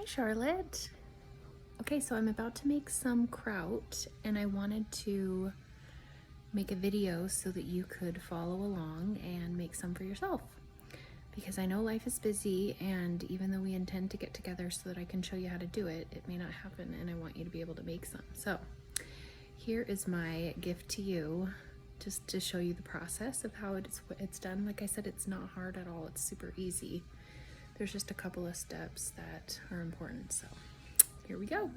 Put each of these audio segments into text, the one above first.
Hi, Charlotte. Okay, so I'm about to make some kraut and I wanted to make a video so that you could follow along and make some for yourself. Because I know life is busy, and even though we intend to get together so that I can show you how to do it, it may not happen, and I want you to be able to make some. So here is my gift to you, just to show you the process of how it's done. Like I said, it's not hard at all. It's super easy. There's just a couple of steps that are important, so here we go.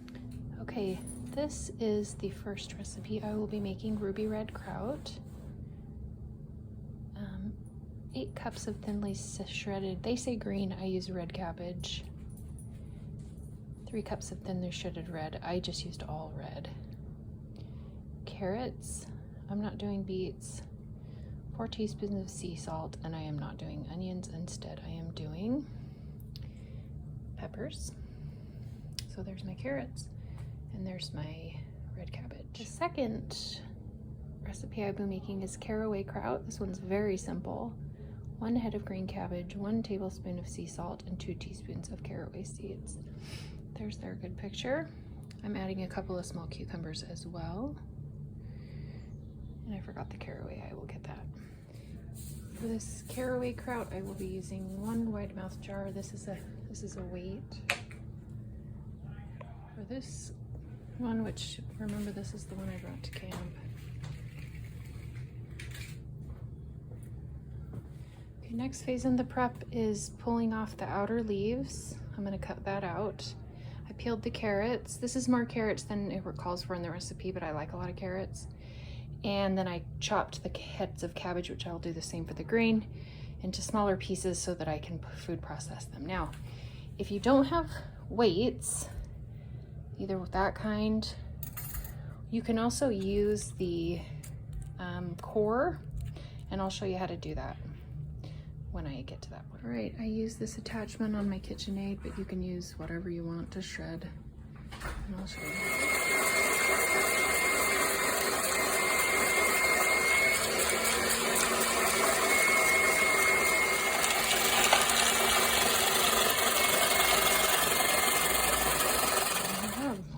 Okay, this is the first recipe. I will be making ruby red kraut. 8 cups of thinly shredded, they say green, I use red cabbage. 3 cups of thinly shredded red, I just used all red. Carrots, I'm not doing beets. 4 teaspoons of sea salt, and I am not doing onions. Instead, I am doing peppers. So there's my carrots, and there's my red cabbage. The second recipe I've been making is caraway kraut. This one's very simple. 1 head of green cabbage, 1 tablespoon of sea salt, and 2 teaspoons of caraway seeds. There's their good picture. I'm adding a couple of small cucumbers as well. And I forgot the caraway, I will get that. For this caraway kraut, I will be using 1 wide mouth jar. This is a weight. For this one, which, remember, this is the one I brought to camp. Okay, next phase in the prep is pulling off the outer leaves. I'm gonna cut that out. I peeled the carrots. This is more carrots than it calls for in the recipe, but I like a lot of carrots. And then I chopped the heads of cabbage, which I'll do the same for the green, into smaller pieces so that I can food process them. Now, if you don't have weights, either with that kind, you can also use the core, and I'll show you how to do that when I get to that point. All right, I use this attachment on my KitchenAid, but you can use whatever you want to shred, and I'll show you.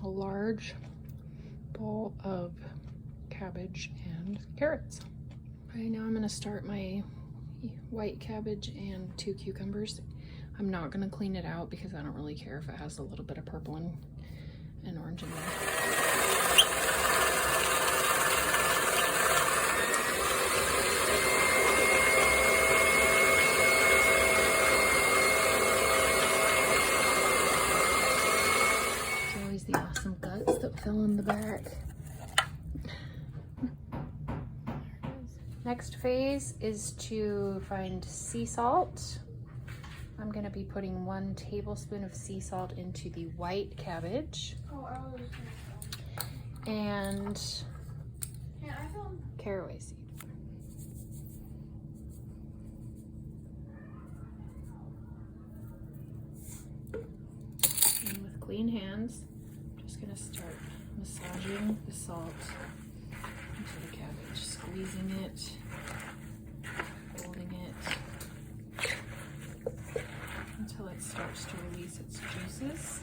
Large bowl of cabbage and carrots. Okay, now I'm going to start my white cabbage and 2 cucumbers. I'm not going to clean it out because I don't really care if it has a little bit of purple and orange in there. The awesome guts that fell in the back. Next phase is to find sea salt. I'm going to be putting 1 tablespoon of sea salt into the white cabbage. And caraway seed. And with clean hands, going to start massaging the salt into the cabbage, squeezing it, holding it until it starts to release its juices.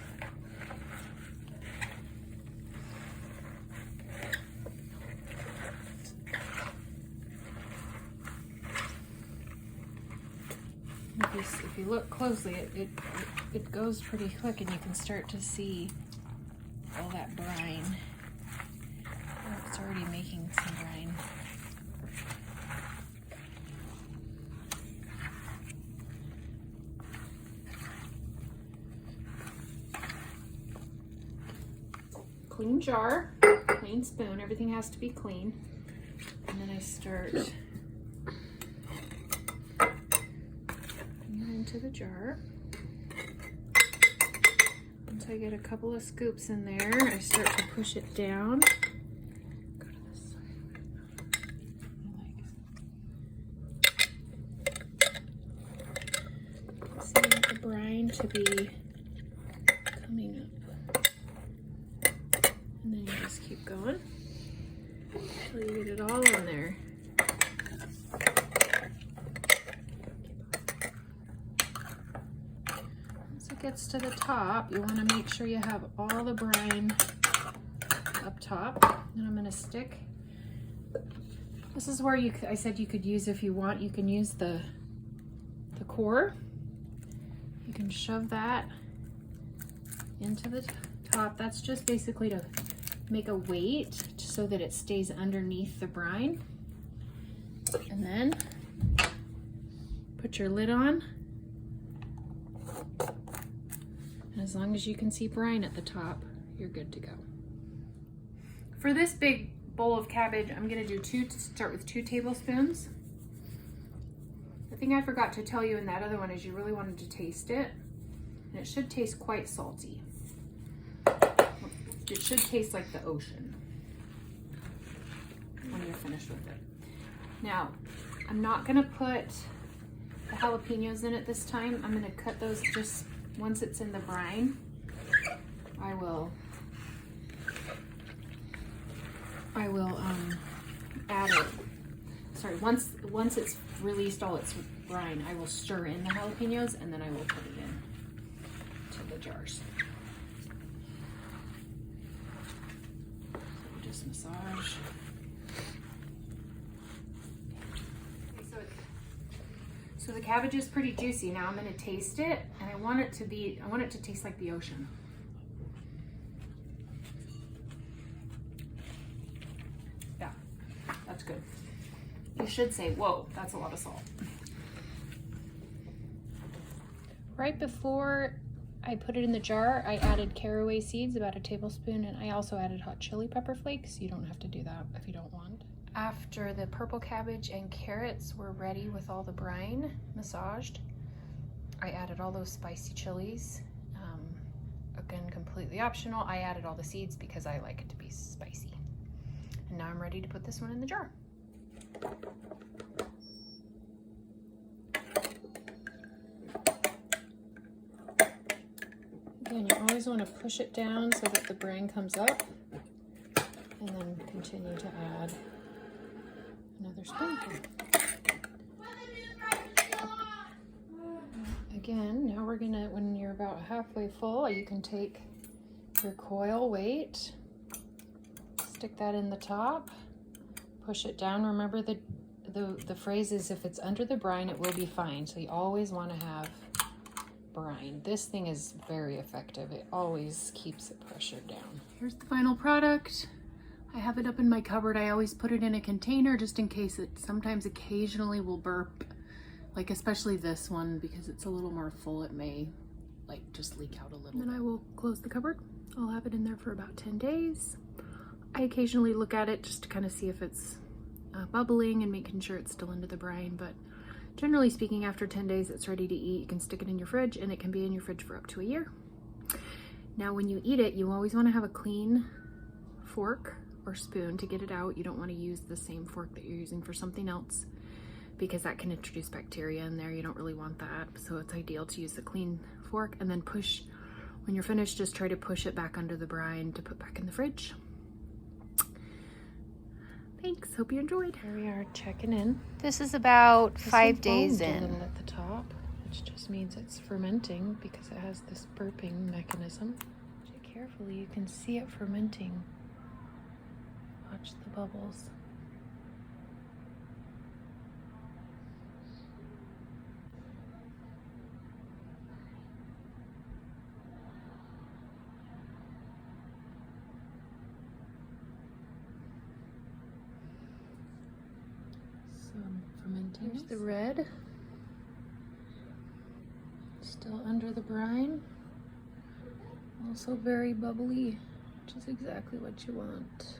If you look closely, it goes pretty quick, and you can start to see all that brine. Oh, it's already making some brine. Clean jar, clean spoon, everything has to be clean. And then I start putting it into the jar. Once I get a couple of scoops in there, I start to push it down. Go to this side. See the brine to be coming up. And then you just keep going until you get it all in there. gets to the top, you want to make sure you have all the brine up top. And I'm going to stick. This is where I said you could use, if you want, you can use the core. You can shove that into the top. That's just basically to make a weight so that it stays underneath the brine. And then put your lid on. And as long as you can see brine at the top, you're good to go. For this big bowl of cabbage, I'm gonna start with 2 tablespoons. The thing I forgot to tell you in that other one is you really wanted to taste it. And it should taste quite salty. It should taste like the ocean when you're finished with it. Now, I'm not gonna put the jalapenos in it this time. I'm gonna cut those just once it's in the brine. I will add it. Sorry, once it's released all its brine, I will stir in the jalapenos and then I will put it in to the jars. So just massage. Okay, so the cabbage is pretty juicy. Now I'm going to taste it, and I want it to taste like the ocean. Yeah, that's good. You should say, whoa, that's a lot of salt. Right before I put it in the jar, I added caraway seeds, about 1 tablespoon, and I also added hot chili pepper flakes. You don't have to do that if you don't want. After the purple cabbage and carrots were ready with all the brine massaged, I added all those spicy chilies. Again, completely optional. I added all the seeds because I like it to be spicy. And now I'm ready to put this one in the jar. Again, you always want to push it down so that the brine comes up, and then continue to add another spoonful. Again, now we're gonna, when you're about halfway full, you can take your coil weight, stick that in the top, push it down. Remember the phrase is, if it's under the brine, it will be fine. So you always want to have brine. This thing is very effective. It always keeps it pressured down. Here's the final product. I have it up in my cupboard. I always put it in a container just in case it sometimes occasionally will burp. Like especially this one, because it's a little more full, it may like just leak out a little. Then I will close the cupboard. I'll have it in there for about 10 days. I occasionally look at it just to kind of see if it's bubbling and making sure it's still into the brine, but generally speaking, after 10 days, it's ready to eat. You can stick it in your fridge, and it can be in your fridge for up to a year. Now, when you eat it, you always want to have a clean fork or spoon to get it out. You don't want to use the same fork that you're using for something else, because that can introduce bacteria in there. You don't really want that. So it's ideal to use the clean fork, and then push, when you're finished, just try to push it back under the brine to put back in the fridge. Thanks, hope you enjoyed. Here we are checking in. This is about 5 days A in. little at the top, which just means it's fermenting because it has this burping mechanism. Watch it carefully, you can see it fermenting. Watch the bubbles. Fermenting. Here's the red, still under the brine, also very bubbly, which is exactly what you want.